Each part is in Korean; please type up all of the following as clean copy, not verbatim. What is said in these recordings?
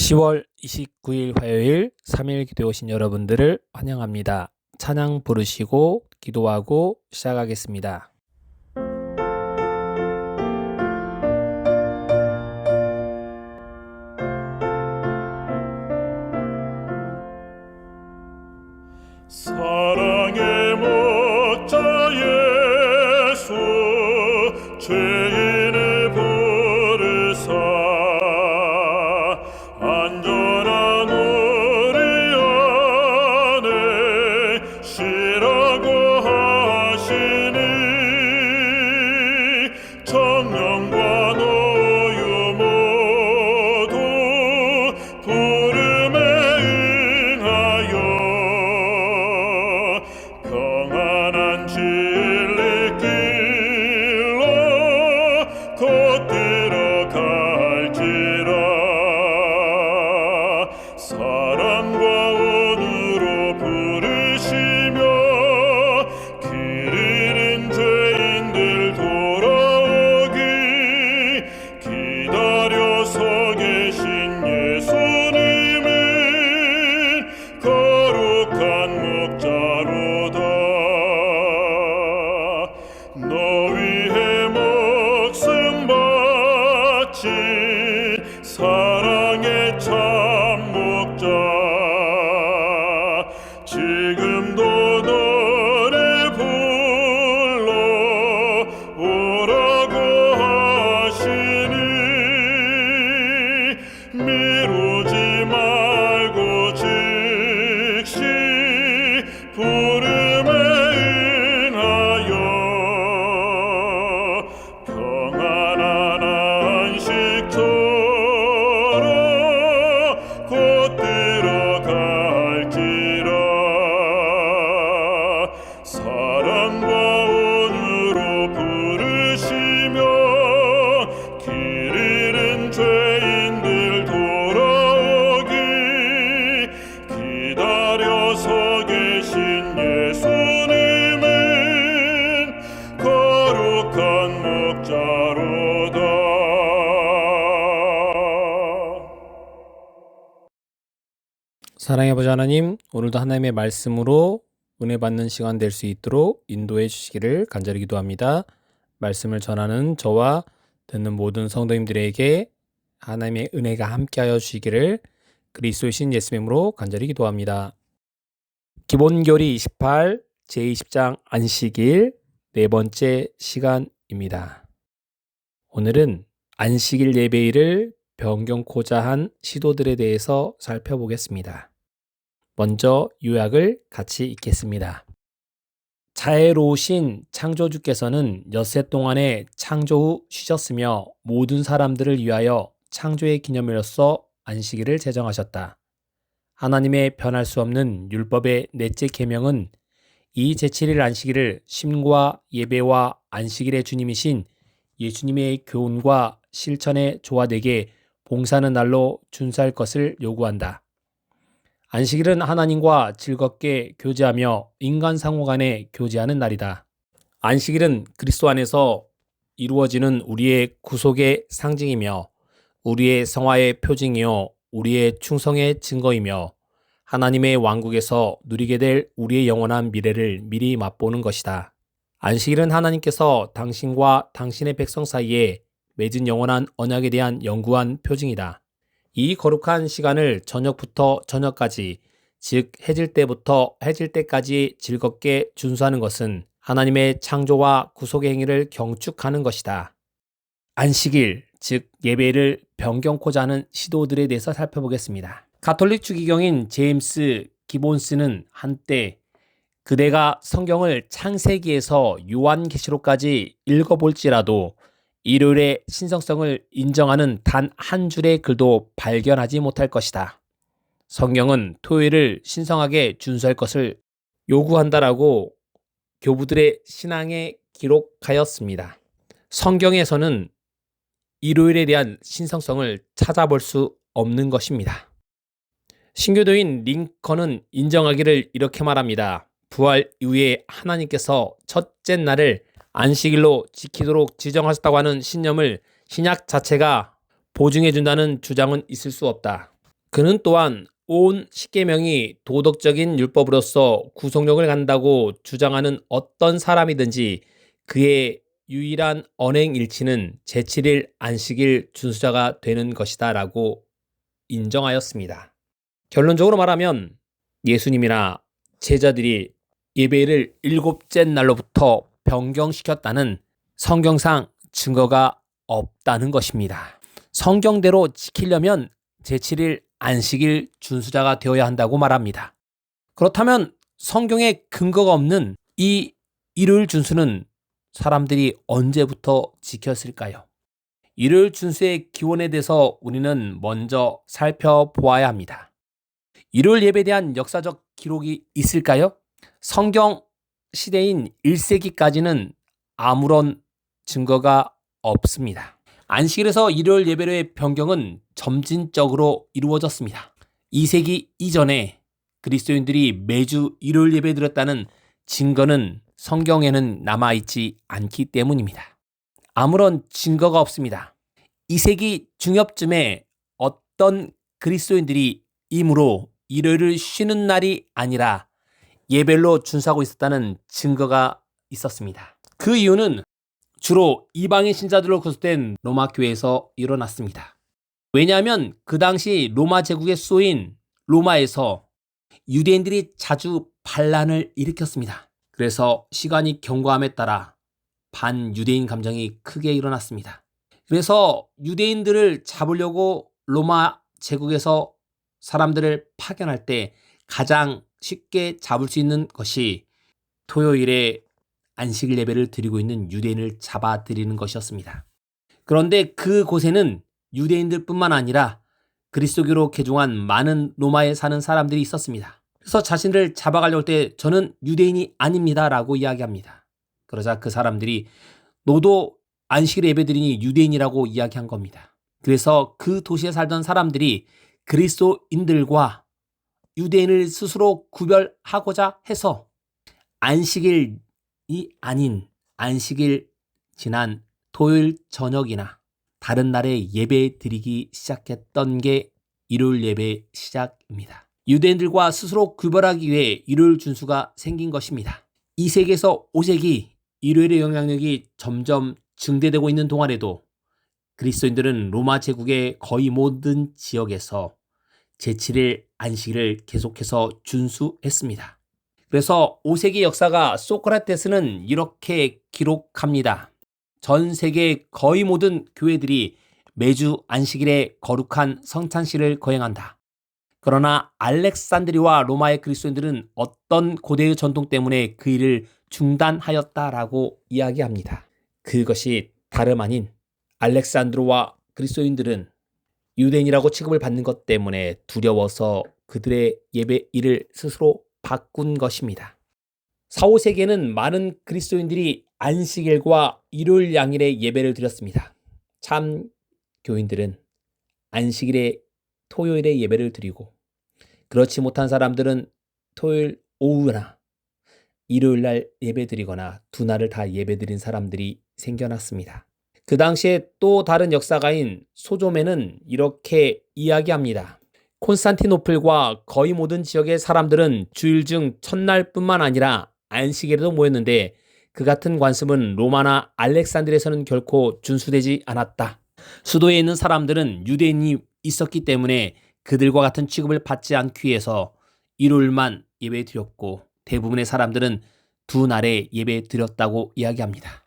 10월 29일 화요일 3일 기도에 오신 여러분들을 환영합니다. 찬양 부르시고 기도하고 시작하겠습니다. 사랑의 목자 예수 죄인을 부르사 안전한 우리 안에 쉬라고 하시니 청년과 노유 모두 부름에 응하여 평안한 진리길로 곧 들어갈지라. 사랑과 온유로 부르시며 길 잃은 죄인들 돌아오기 기다려 서 계신 예수님은 거룩한 목자로다. 너 위해 목숨 바친 사랑의 참 목자 지금도 너를 불러 오라고 하시니 미루지 말고 즉시 부름에 응하여 평안한 안식처로 곧 들어갈지라. 사랑과 온유로 부르시며 길 잃은 죄인들 돌아오기 기다려 서 계신 예수님은 거룩한 목자로다. 사랑의 아버지 하나님, 오늘도 하나님의 말씀으로 은혜 받는 시간 될 수 있도록 인도해 주시기를 간절히 기도합니다. 말씀을 전하는 저와 듣는 모든 성도님들에게 하나님의 은혜가 함께하여 주시기를 그리스도의 신 예수님으로 간절히 기도합니다. 기본교리 28 제20장 안식일 네 번째 시간입니다. 오늘은 안식일 예배일을 변경코자 한 시도들에 대해서 살펴보겠습니다. 먼저 요약을 같이 읽겠습니다. 자애로우신 창조주께서는 엿새 동안에 창조 후 쉬셨으며 모든 사람들을 위하여 창조의 기념일로서 안식일을 제정하셨다. 하나님의 변할 수 없는 율법의 넷째 계명은 이 제7일 안식일을 쉼과 예배와 안식일의 주님이신 예수님의 교훈과 실천에 조화되게 봉사하는 날로 준수할 것을 요구한다. 안식일은 하나님과 즐겁게 교제하며 인간 상호 간에 교제하는 날이다. 안식일은 그리스도 안에서 이루어지는 우리의 구속의 상징이며 우리의 성화의 표징이요 우리의 충성의 증거이며 하나님의 왕국에서 누리게 될 우리의 영원한 미래를 미리 맛보는 것이다. 안식일은 하나님께서 당신과 당신의 백성 사이에 맺은 영원한 언약에 대한 영구한 표징이다. 이 거룩한 시간을 저녁부터 저녁까지, 즉 해질 때부터 해질 때까지 즐겁게 준수하는 것은 하나님의 창조와 구속의 행위를 경축하는 것이다. 안식일, 즉 예배를 변경코자 하는 시도들에 대해서 살펴보겠습니다. 가톨릭 주기경인 제임스 기본스는 한때 그대가 성경을 창세기에서 요한계시록까지 읽어볼지라도 일요일의 신성성을 인정하는 단 한 줄의 글도 발견하지 못할 것이다. 성경은 토요일을 신성하게 준수할 것을 요구한다라고 교부들의 신앙에 기록하였습니다. 성경에서는 일요일에 대한 신성성을 찾아볼 수 없는 것입니다. 신교도인 링컨은 인정하기를 이렇게 말합니다. 부활 이후에 하나님께서 첫째 날을 안식일로 지키도록 지정하셨다고 하는 신념을 신약 자체가 보증해준다는 주장은 있을 수 없다. 그는 또한 온 십계명이 도덕적인 율법으로서 구속력을 갖는다고 주장하는 어떤 사람이든지 그의 유일한 언행일치는 제7일 안식일 준수자가 되는 것이다 라고 인정하였습니다. 결론적으로 말하면 예수님이나 제자들이 예배를 일곱째 날로부터 변경시켰다는 성경상 증거가 없다는 것입니다. 성경대로 지키려면 제7일 안식일 준수자가 되어야 한다고 말합니다. 그렇다면 성경에 근거가 없는 이 일요일 준수는 사람들이 언제부터 지켰을까요? 일요일 준수의 기원에 대해서 우리는 먼저 살펴보아야 합니다. 일요일 예배에 대한 역사적 기록이 있을까요? 성경 시대인 1세기까지는 아무런 증거가 없습니다. 안식일에서 일요일 예배로의 변경은 점진적으로 이루어졌습니다. 2세기 이전에 그리스도인들이 매주 일요일 예배 드렸다는 증거는 성경에는 남아있지 않기 때문입니다. 아무런 증거가 없습니다. 2세기 중엽쯤에 어떤 그리스도인들이 임으로 일요일을 쉬는 날이 아니라 예배로 준수하고 있었다는 증거가 있었습니다. 그 이유는 주로 이방인 신자들로 구성된 로마 교회에서 일어났습니다. 왜냐하면 그 당시 로마 제국의 수도인 로마에서 유대인들이 자주 반란을 일으켰습니다. 그래서 시간이 경과함에 따라 반유대인 감정이 크게 일어났습니다. 그래서 유대인들을 잡으려고 로마 제국에서 사람들을 파견할 때 가장 쉽게 잡을 수 있는 것이 토요일에 안식일 예배를 드리고 있는 유대인을 잡아들이는 것이었습니다. 그런데 그곳에는 유대인들뿐만 아니라 그리스도교로 개종한 많은 로마에 사는 사람들이 있었습니다. 그래서 자신을 잡아가려고 할 때 저는 유대인이 아닙니다 라고 이야기합니다. 그러자 그 사람들이 너도 안식일에 예배드리니 유대인이라고 이야기한 겁니다. 그래서 그 도시에 살던 사람들이 그리스도인들과 유대인을 스스로 구별하고자 해서 안식일이 아닌 안식일 지난 토요일 저녁이나 다른 날에 예배 드리기 시작했던 게 일요일 예배 시작입니다. 유대인들과 스스로 구별하기 위해 일요일 준수가 생긴 것입니다. 2세기에서 5세기 일요일의 영향력이 점점 증대되고 있는 동안에도 그리스도인들은 로마 제국의 거의 모든 지역에서 제7일 안식일을 계속해서 준수했습니다. 그래서 5세기 역사가 소크라테스는 이렇게 기록합니다. 전 세계 거의 모든 교회들이 매주 안식일에 거룩한 성찬식을 거행한다. 그러나 알렉산드리와 로마의 그리스도인들은 어떤 고대의 전통 때문에 그 일을 중단하였다라고 이야기합니다. 그것이 다름 아닌 알렉산드로와 그리스도인들은 유대인이라고 취급을 받는 것 때문에 두려워서 그들의 예배일을 스스로 바꾼 것입니다. 4, 5세기에는 많은 그리스도인들이 안식일과 일요일 양일에 예배를 드렸습니다. 참 교인들은 안식일에 토요일에 예배를 드리고 그렇지 못한 사람들은 토요일 오후나 일요일 날 예배 드리거나 두 날을 다 예배 드린 사람들이 생겨났습니다. 그 당시에 또 다른 역사가인 소조메는 이렇게 이야기합니다. 콘스탄티노플과 거의 모든 지역의 사람들은 주일 중 첫날뿐만 아니라 안식일에도 모였는데 그 같은 관습은 로마나 알렉산드리아에서는 결코 준수되지 않았다. 수도에 있는 사람들은 유대인이 있었기 때문에 그들과 같은 취급을 받지 않기 위해서 일요일만 예배 드렸고 대부분의 사람들은 두 날에 예배 드렸다고 이야기합니다.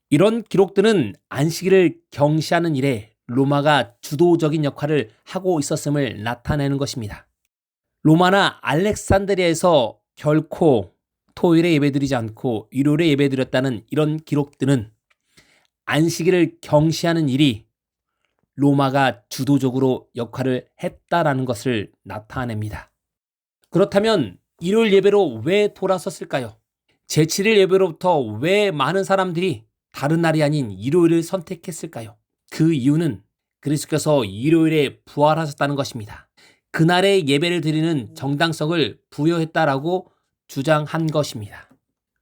이런 기록들은 안식일을 경시하는 일에 로마가 주도적인 역할을 하고 있었음을 나타내는 것입니다. 로마나 알렉산드리아에서 결코 토요일에 예배드리지 않고 일요일에 예배드렸다는 이런 기록들은 안식일을 경시하는 일이 로마가 주도적으로 역할을 했다라는 것을 나타냅니다. 그렇다면 일요일 예배로 왜 돌아섰을까요? 제7일 예배로부터 왜 많은 사람들이 다른 날이 아닌 일요일을 선택했을까요? 그 이유는 그리스도께서 일요일에 부활하셨다는 것입니다. 그날의 예배를 드리는 정당성을 부여했다라고 주장한 것입니다.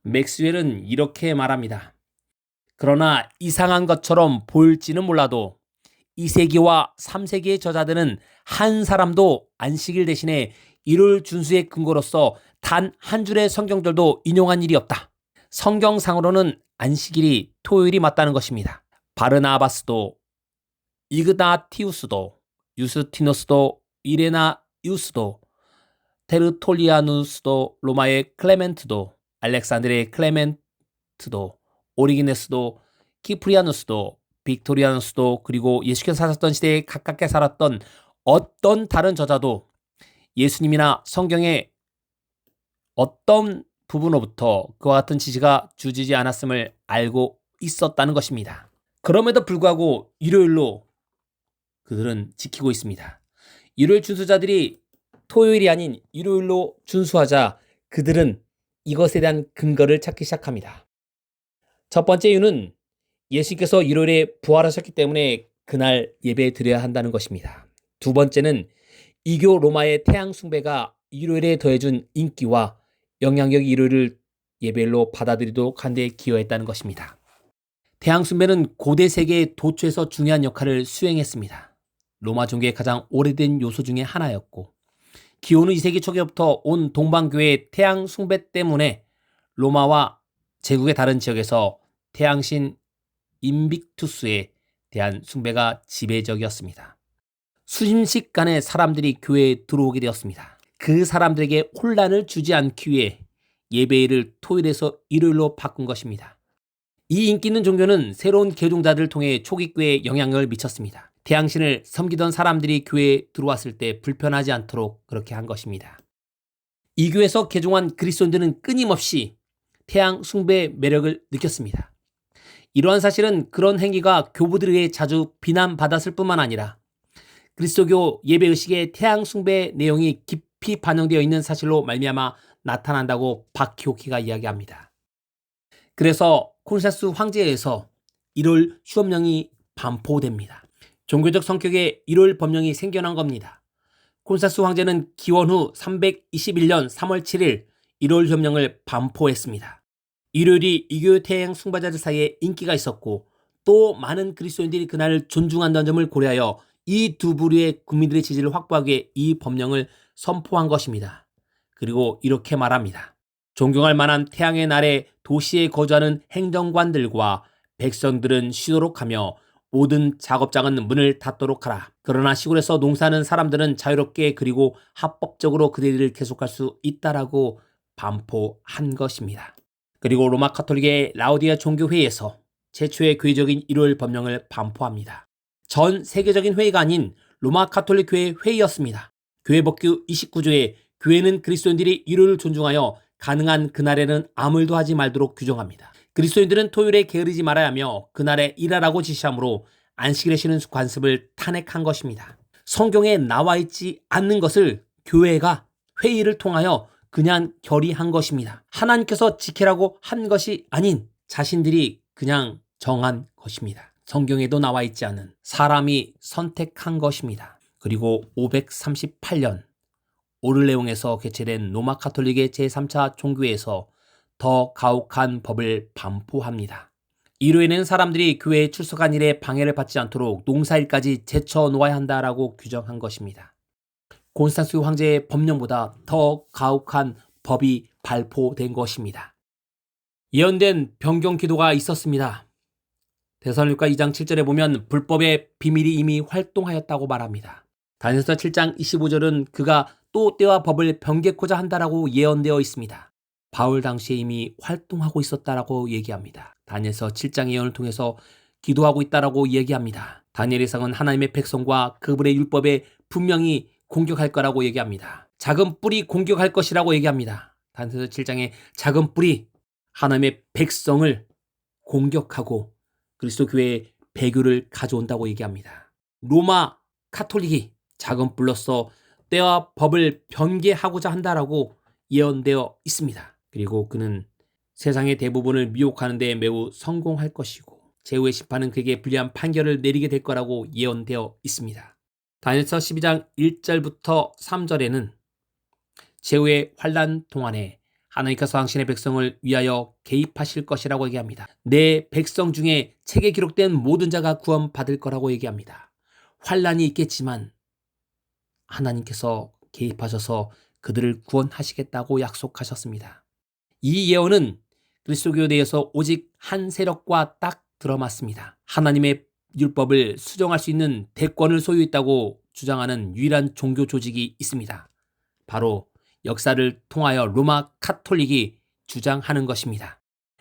맥스웰은 이렇게 말합니다. 그러나 이상한 것처럼 보일지는 몰라도 2세기와 3세기의 저자들은 한 사람도 안식일 대신에 일요일 준수의 근거로서 단 한 줄의 성경절도 인용한 일이 없다. 성경상으로는 안식일이 토요일이 맞다는 것입니다. 바르나바스도 이그나티우스도 유스티누스도 이레나이우스도 테르톨리아누스도 로마의 클레멘트도 알렉산드리의 클레멘트도 오리기네스도 키프리아누스도 빅토리아누스도 그리고 예수께서 사셨던 시대에 가깝게 살았던 어떤 다른 저자도 예수님이나 성경의 어떤 부분으로부터 그와 같은 지시가 주어지지 않았음을 알고 있었다는 것입니다. 그럼에도 불구하고 일요일로 그들은 지키고 있습니다. 일요일 준수자들이 토요일이 아닌 일요일로 준수하자 그들은 이것에 대한 근거를 찾기 시작합니다. 첫 번째 이유는 예수께서 일요일에 부활하셨기 때문에 그날 예배 드려야 한다는 것입니다. 두 번째는 이교 로마의 태양 숭배가 일요일에 더해준 인기와 영향력이 일요일을 예배일로 받아들이도록 한 데 기여했다는 것입니다. 태양 숭배는 고대 세계의 도처에서 중요한 역할을 수행했습니다. 로마 종교의 가장 오래된 요소 중에 하나였고 기원후 2세기 초기부터 온 동방교회의 태양 숭배 때문에 로마와 제국의 다른 지역에서 태양신 인빅투스에 대한 숭배가 지배적이었습니다. 수십씩간의 사람들이 교회에 들어오게 되었습니다. 그 사람들에게 혼란을 주지 않기 위해 예배일을 토요일에서 일요일로 바꾼 것입니다. 이 인기 있는 종교는 새로운 개종자들을 통해 초기 교회에 영향력을 미쳤습니다. 태양신을 섬기던 사람들이 교회에 들어왔을 때 불편하지 않도록 그렇게 한 것입니다. 이 교회에서 개종한 그리스도인들은 끊임없이 태양 숭배의 매력을 느꼈습니다. 이러한 사실은 그런 행위가 교부들에 의해 자주 비난받았을 뿐만 아니라 그리스도교 예배의식에 태양 숭배의 내용이 깊이 반영되어 있는 사실로 말미암아 나타난다고 박효키가 이야기합니다. 그래서 콘세수 황제에서 일요일 휴업령이 반포됩니다. 종교적 성격의 일요일 법령이 생겨난 겁니다. 콘세수 황제는 기원 후 321년 3월 7일 일요일 협령을 반포했습니다. 일요일이 이교 태양 숭배자들 사이에 인기가 있었고 또 많은 그리스도인들이 그날을 존중한다는 점을 고려하여 이 두 부류의 국민들의 지지를 확보하기 위해 이 법령을 선포한 것입니다. 그리고 이렇게 말합니다. 존경할 만한 태양의 날에 도시에 거주하는 행정관들과 백성들은 쉬도록 하며 모든 작업장은 문을 닫도록 하라. 그러나 시골에서 농사하는 사람들은 자유롭게 그리고 합법적으로 그들의 일을 계속할 수 있다라고 반포한 것입니다. 그리고 로마 카톨릭의 라우디아 종교회의에서 최초의 교회적인 일요일 법령을 반포합니다. 전 세계적인 회의가 아닌 로마 카톨릭 교회 회의였습니다. 교회 법규 29조에 교회는 그리스도인들이 일요일을 존중하여 가능한 그날에는 아무 일도 하지 말도록 규정합니다. 그리스도인들은 토요일에 게으르지 말아야 하며 그날에 일하라고 지시하므로 안식일에 쉬는 관습을 탄핵한 것입니다. 성경에 나와 있지 않는 것을 교회가 회의를 통하여 그냥 결의한 것입니다. 하나님께서 지키라고 한 것이 아닌 자신들이 그냥 정한 것입니다. 성경에도 나와 있지 않은 사람이 선택한 것입니다. 그리고 538년 오를레옹에서 개최된 로마 카톨릭의 제3차 종교회에서 더 가혹한 법을 반포합니다. 일요일에는 사람들이 교회에 출석한 일에 방해를 받지 않도록 농사일까지 제쳐 놓아야 한다라고 규정한 것입니다. 콘스탄스 황제의 법령보다 더 가혹한 법이 발포된 것입니다. 예언된 변경 기도가 있었습니다. 데살로니가 2장 7절에 보면 불법의 비밀이 이미 활동하였다고 말합니다. 다니엘서 7장 25절은 그가 또 때와 법을 변개코자 한다라고 예언되어 있습니다. 바울 당시에 이미 활동하고 있었다라고 얘기합니다. 다니엘서 7장 예언을 통해서 기도하고 있다라고 얘기합니다. 다니엘의 상은 하나님의 백성과 그분의 율법에 분명히 공격할 거라고 얘기합니다. 작은 뿔이 공격할 것이라고 얘기합니다. 다니엘서 7장에 작은 뿔이 하나님의 백성을 공격하고 그리스도 교회의 배교를 가져온다고 얘기합니다. 로마 카톨릭이 작은 뿔로서 때와 법을 변개하고자 한다라고 예언되어 있습니다. 그리고 그는 세상의 대부분을 미혹하는 데 매우 성공할 것이고 제후의 심판은 그에게 불리한 판결을 내리게 될 거라고 예언되어 있습니다. 다니엘서 12장 1절부터 3절에는 제후의 환난 동안에 하나님께서 당신의 백성을 위하여 개입하실 것이라고 얘기합니다. 내 백성 중에 책에 기록된 모든 자가 구원받을 거라고 얘기합니다. 환란이 있겠지만 하나님께서 개입하셔서 그들을 구원하시겠다고 약속하셨습니다. 이 예언은 그리스도교에 대해서 오직 한 세력과 딱 들어맞습니다. 하나님의 율법을 수정할 수 있는 대권을 소유했다고 주장하는 유일한 종교 조직이 있습니다. 바로 역사를 통하여 로마 카톨릭이 주장하는 것입니다.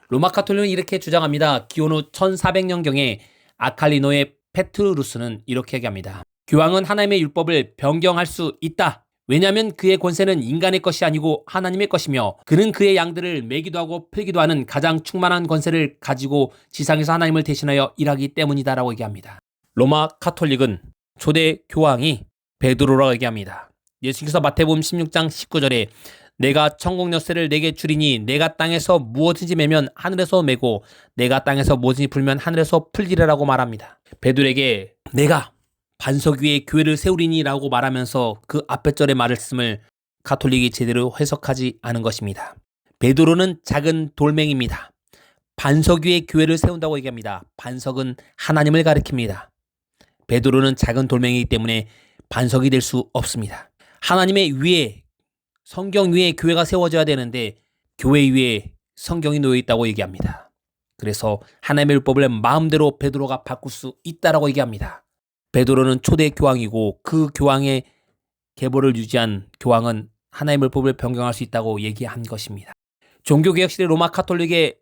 로마 카톨릭은 이렇게 주장합니다. 기원 후 1400년경에 아칼리노의 페트루스는 이렇게 얘기합니다. 교황은 하나님의 율법을 변경할 수 있다. 왜냐하면 그의 권세는 인간의 것이 아니고 하나님의 것이며 그는 그의 양들을 매기도 하고 풀기도 하는 가장 충만한 권세를 가지고 지상에서 하나님을 대신하여 일하기 때문이다라고 얘기합니다. 로마 카톨릭은 초대 교황이 베드로라고 얘기합니다. 예수께서 마태복음 16장 19절에 내가 천국 열쇠를 내게 주리니 내가 땅에서 무엇인지 매면 하늘에서 매고 내가 땅에서 무엇인지 풀면 하늘에서 풀리리라고 말합니다. 베드로에게 내가 반석 위에 교회를 세우리니 라고 말하면서 그 앞에 절의 말씀을 가톨릭이 제대로 해석하지 않은 것입니다. 베드로는 작은 돌멩이입니다. 반석 위에 교회를 세운다고 얘기합니다. 반석은 하나님을 가리킵니다. 베드로는 작은 돌멩이이기 때문에 반석이 될 수 없습니다. 하나님의 위에 성경 위에 교회가 세워져야 되는데 교회 위에 성경이 놓여 있다고 얘기합니다. 그래서 하나님의 율법을 마음대로 베드로가 바꿀 수 있다라고 얘기합니다. 베드로는 초대 교황이고 그 교황의 계보를 유지한 교황은 하나님의 율법을 변경할 수 있다고 얘기한 것입니다. 종교개혁 시대 로마 카톨릭의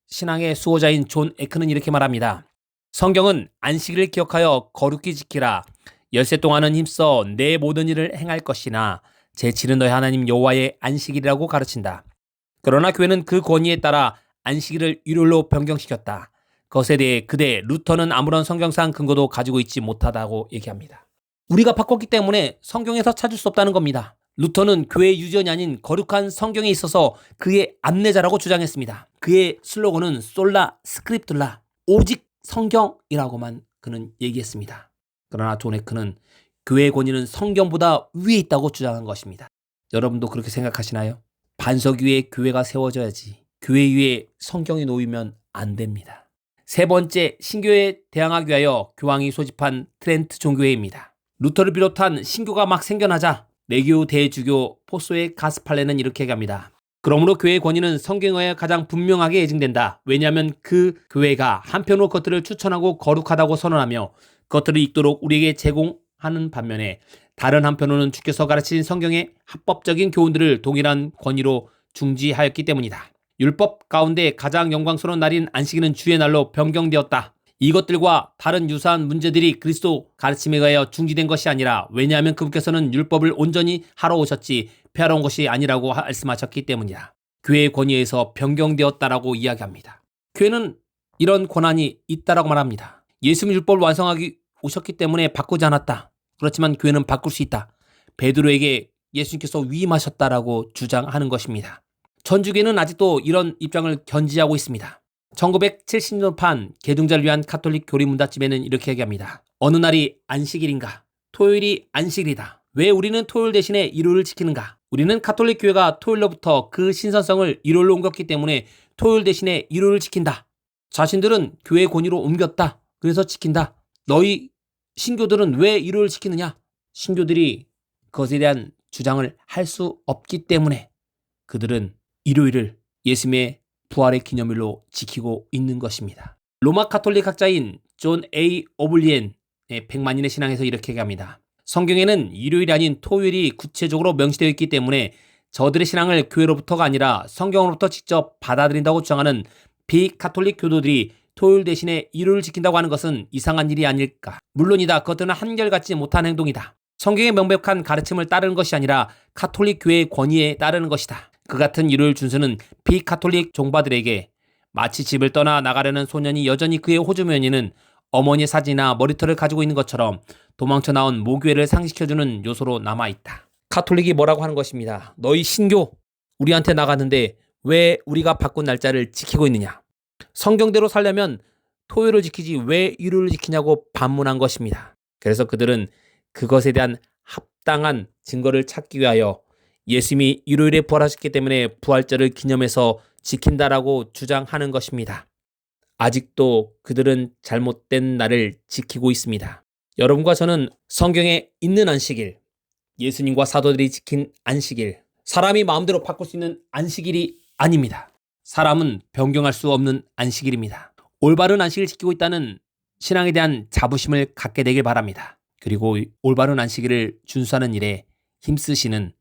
신앙의 수호자인 존 에크는 이렇게 말합니다. 성경은 안식일을 기억하여 거룩히 지키라. 열세 동안은 힘써 내 모든 일을 행할 것이나 제7은 너희 하나님 여호와의 안식일이라고 가르친다. 그러나 교회는 그 권위에 따라 안식일을 일요일로 변경시켰다. 그것에 대해 그대 루터는 아무런 성경상 근거도 가지고 있지 못하다고 얘기합니다. 우리가 바꿨기 때문에 성경에서 찾을 수 없다는 겁니다. 루터는 교회의 유전이 아닌 거룩한 성경에 있어서 그의 안내자라고 주장했습니다. 그의 슬로건은 솔라 스크립툴라, 오직 성경이라고만 그는 얘기했습니다. 그러나 존 에크는 교회의 권위는 성경보다 위에 있다고 주장한 것입니다. 여러분도 그렇게 생각하시나요? 반석 위에 교회가 세워져야지 교회 위에 성경이 놓이면 안 됩니다. 세 번째, 신교에 대항하기 위하여 교황이 소집한 트렌트 종교회입니다. 루터를 비롯한 신교가 막 생겨나자 내교, 대주교, 포소의 가스팔레는 이렇게 얘기합니다. 그러므로 교회의 권위는 성경에 의해 가장 분명하게 예증된다. 왜냐하면 그 교회가 한편으로 그것들을 추천하고 거룩하다고 선언하며 그것들을 읽도록 우리에게 제공하는 반면에 다른 한편으로는 주께서 가르친 성경의 합법적인 교훈들을 동일한 권위로 중지하였기 때문이다. 율법 가운데 가장 영광스러운 날인 안식일은 주의 날로 변경되었다. 이것들과 다른 유사한 문제들이 그리스도 가르침에 의하여 중지된 것이 아니라 왜냐하면 그분께서는 율법을 온전히 하러 오셨지 폐하러 온 것이 아니라고 말씀하셨기 때문이다. 교회의 권위에서 변경되었다라고 이야기합니다. 교회는 이런 권한이 있다라고 말합니다. 예수님 율법을 완성하기 오셨기 때문에 바꾸지 않았다. 그렇지만 교회는 바꿀 수 있다. 베드로에게 예수님께서 위임하셨다라고 주장하는 것입니다. 천주교는 아직도 이런 입장을 견지하고 있습니다. 1970년판 개둥자를 위한 카톨릭 교리문답집에는 이렇게 얘기합니다. 어느 날이 안식일인가? 토요일이 안식일이다. 왜 우리는 토요일 대신에 일요일을 지키는가? 우리는 카톨릭 교회가 토요일로부터 그 신선성을 일요일로 옮겼기 때문에 토요일 대신에 일요일을 지킨다. 자신들은 교회 권위로 옮겼다. 그래서 지킨다. 너희 신교들은 왜 일요일을 지키느냐? 신교들이 그것에 대한 주장을 할 수 없기 때문에 그들은 일요일을 예수님의 부활의 기념일로 지키고 있는 것입니다. 로마 카톨릭 학자인 존 A. 오블리엔의 100만인의 신앙에서 이렇게 얘기합니다. 성경에는 일요일이 아닌 토요일이 구체적으로 명시되어 있기 때문에 저들의 신앙을 교회로부터가 아니라 성경으로부터 직접 받아들인다고 주장하는 비카톨릭 교도들이 토요일 대신에 일요일을 지킨다고 하는 것은 이상한 일이 아닐까. 물론이다. 그것들은 한결같지 못한 행동이다. 성경의 명백한 가르침을 따르는 것이 아니라 카톨릭 교회의 권위에 따르는 것이다. 그 같은 일요일 준수는 비카톨릭 종파들에게 마치 집을 떠나 나가려는 소년이 여전히 그의 호주머니는 어머니의 사진이나 머리털을 가지고 있는 것처럼 도망쳐 나온 모교회를 상기시켜주는 요소로 남아있다. 카톨릭이 뭐라고 하는 것입니다. 너희 신교 우리한테 나갔는데 왜 우리가 바꾼 날짜를 지키고 있느냐. 성경대로 살려면 토요일을 지키지 왜 일요일을 지키냐고 반문한 것입니다. 그래서 그들은 그것에 대한 합당한 증거를 찾기 위하여 예수님이 일요일에 부활하셨기 때문에 부활절을 기념해서 지킨다라고 주장하는 것입니다. 아직도 그들은 잘못된 날을 지키고 있습니다. 여러분과 저는 성경에 있는 안식일, 예수님과 사도들이 지킨 안식일, 사람이 마음대로 바꿀 수 있는 안식일이 아닙니다. 사람은 변경할 수 없는 안식일입니다. 올바른 안식일을 지키고 있다는 신앙에 대한 자부심을 갖게 되길 바랍니다. 그리고 올바른 안식일을 준수하는 일에 힘쓰시는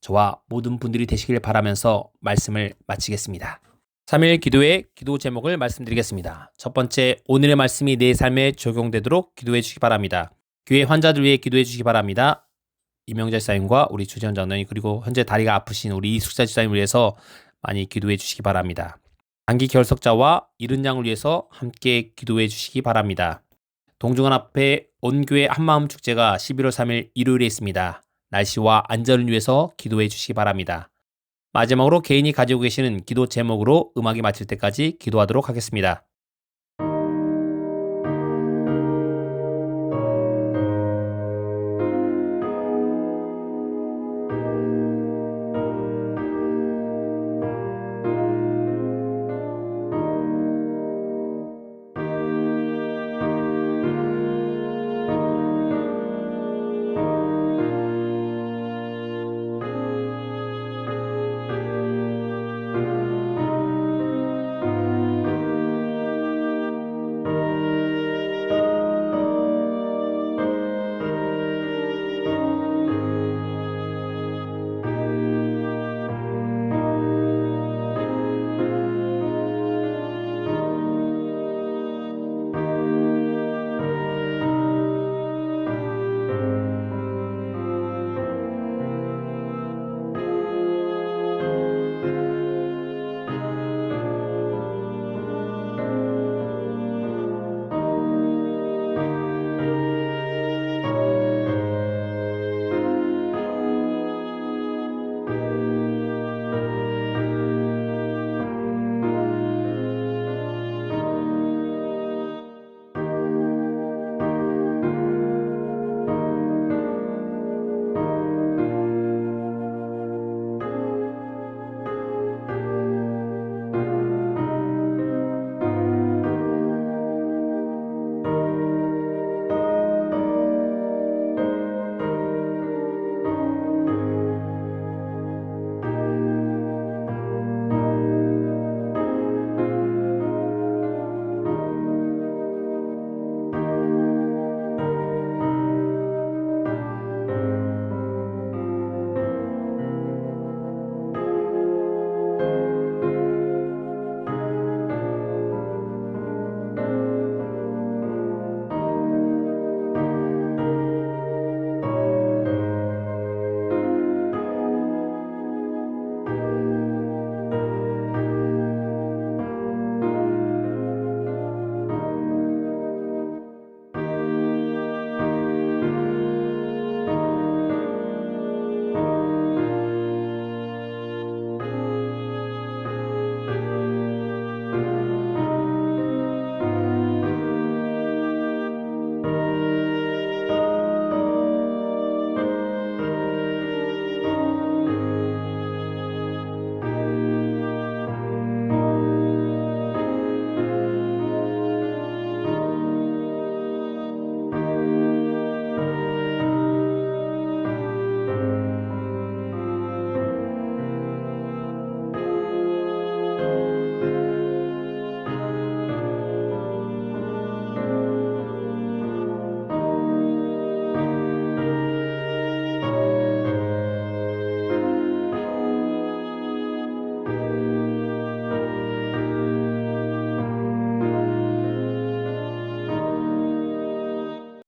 저와 모든 분들이 되시길 바라면서 말씀을 마치겠습니다. 3일 기도의 기도 제목을 말씀드리겠습니다. 첫 번째, 오늘의 말씀이 내 삶에 적용되도록 기도해 주시기 바랍니다. 교회 환자들 위해 기도해 주시기 바랍니다. 이명자 집사님과 우리 주지원 장로님, 그리고 현재 다리가 아프신 우리 이숙자 집사님을 위해서 많이 기도해 주시기 바랍니다. 단기 결석자와 잃은 양을 위해서 함께 기도해 주시기 바랍니다. 동중한앞에 온교회 한마음 축제가 11월 3일 일요일에 있습니다. 날씨와 안전을 위해서 기도해 주시기 바랍니다. 마지막으로 개인이 가지고 계시는 기도 제목으로 음악이 마칠 때까지 기도하도록 하겠습니다.